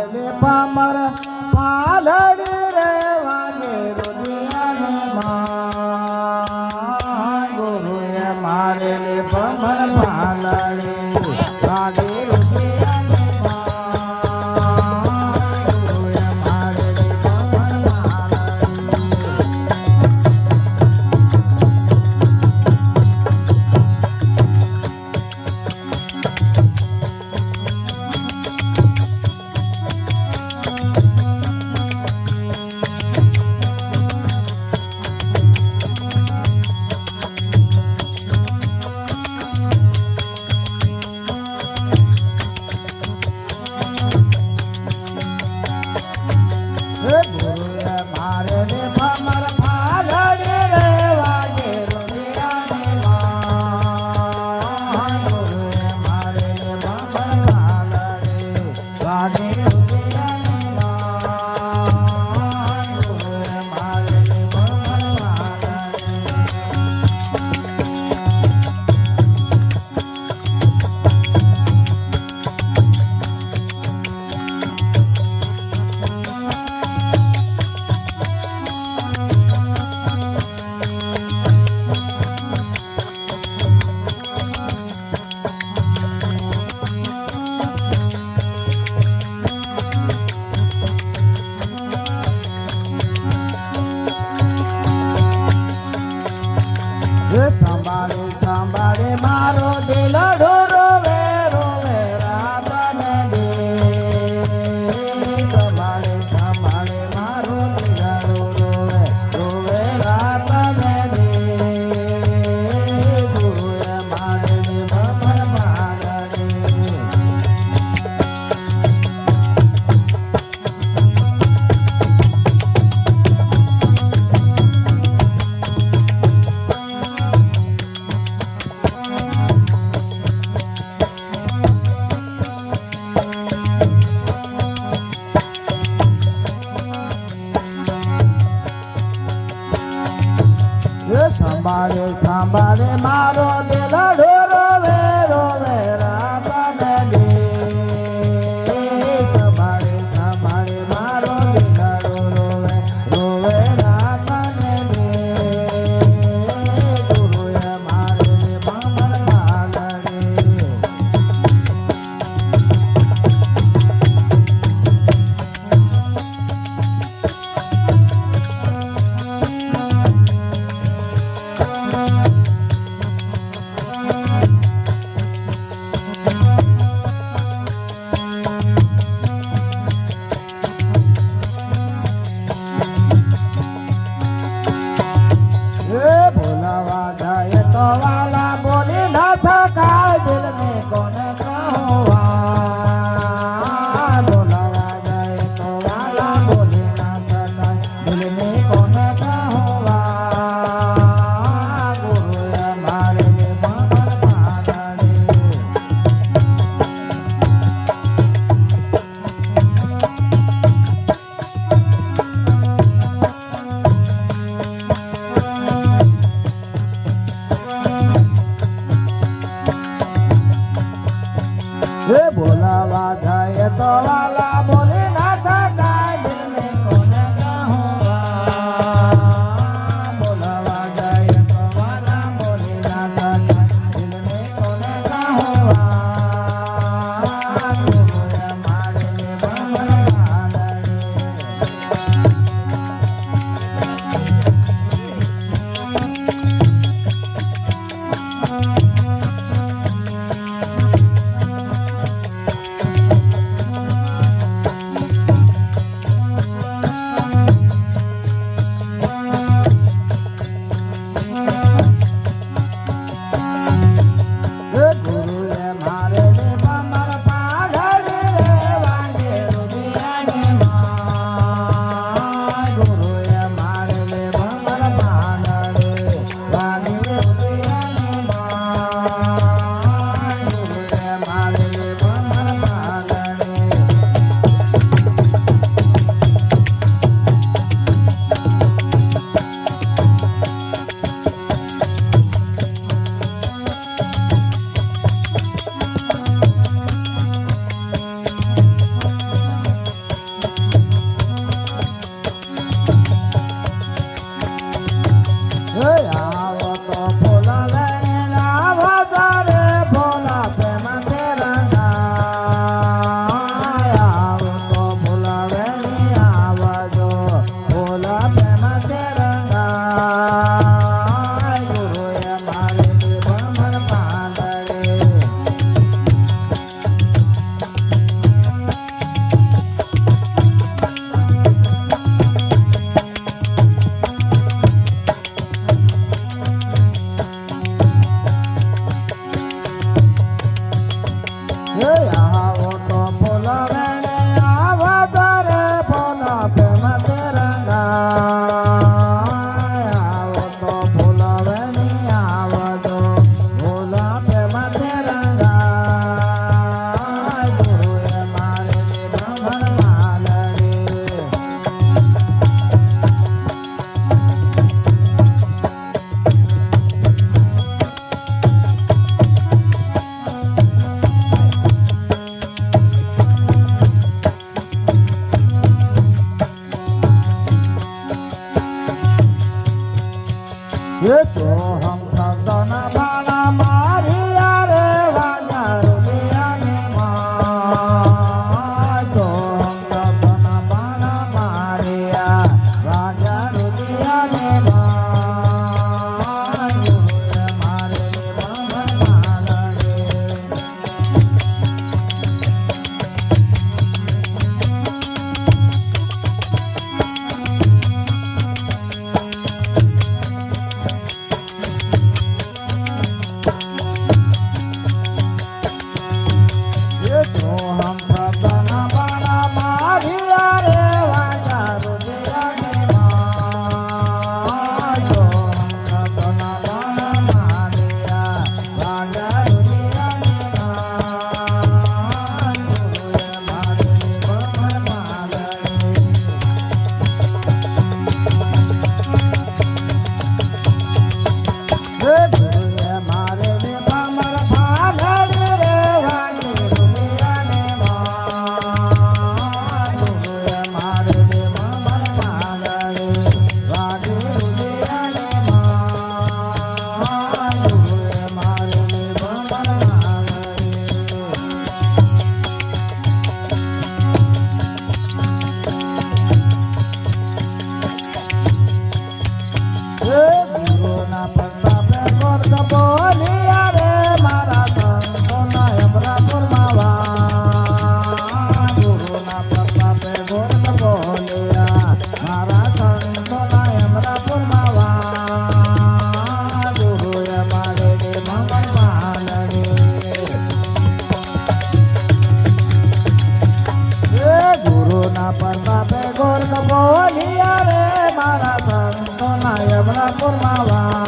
લે પામર પાલડી રે વાગે રુદિયામાં ગુરુએ મારે લે પામર પાલડી વાગે સંભાળે મારો દિલ રોવે રોવે રાતને દે સંભાળે મારો દિલ રોવે રોવે રાતને દે ગુરુએ મારે ભમર પાલડી સંભાળે મારો દિલ રોવે રોવે રાતને દે સંભાળે મારો દિલ રોવે રોવે રાતને દે ગુરુએ મારે ભમર પાલડી એ તો હમ શબ્દના બાણા માર્યા રે વાજા રુદિયાને માં તો હમ શબ્દના બાણા માર્યા વાજા રુદિયાને માં ગુરુએ મારે ભમર માલડે તો હમ શબ્દના બાણા માર્યા રે વાજા રુદિયાને માં તો હમ શબ્દના બાણા માર્યા વાજા રુદિયાને માં ગુરુએ મારે ભમર માલડે ગુરુએ મારે ભમર માલડે રે વાજી રુદિયાને માં ગુરુએ મારે ભમર માલડે વાજી રુદિયાને માં ગુરુએ મારે ભમર ગુરુના પ્રતાપે ગોર્ગ બોલ્યા રે મારા સંતોના યમરાપુરમાં વાસ ગુરુના પ્રતાપે ગોર્ગ બોલ્યા મારા સંતોના યમરાપુરમાં વાસ ગુરુએ મારે ભમર માલડે ગુરુના પ્રતાપે ગોર્ગ બોલ્યા રે મારા સંતોના યમરાપુરમાં વાસ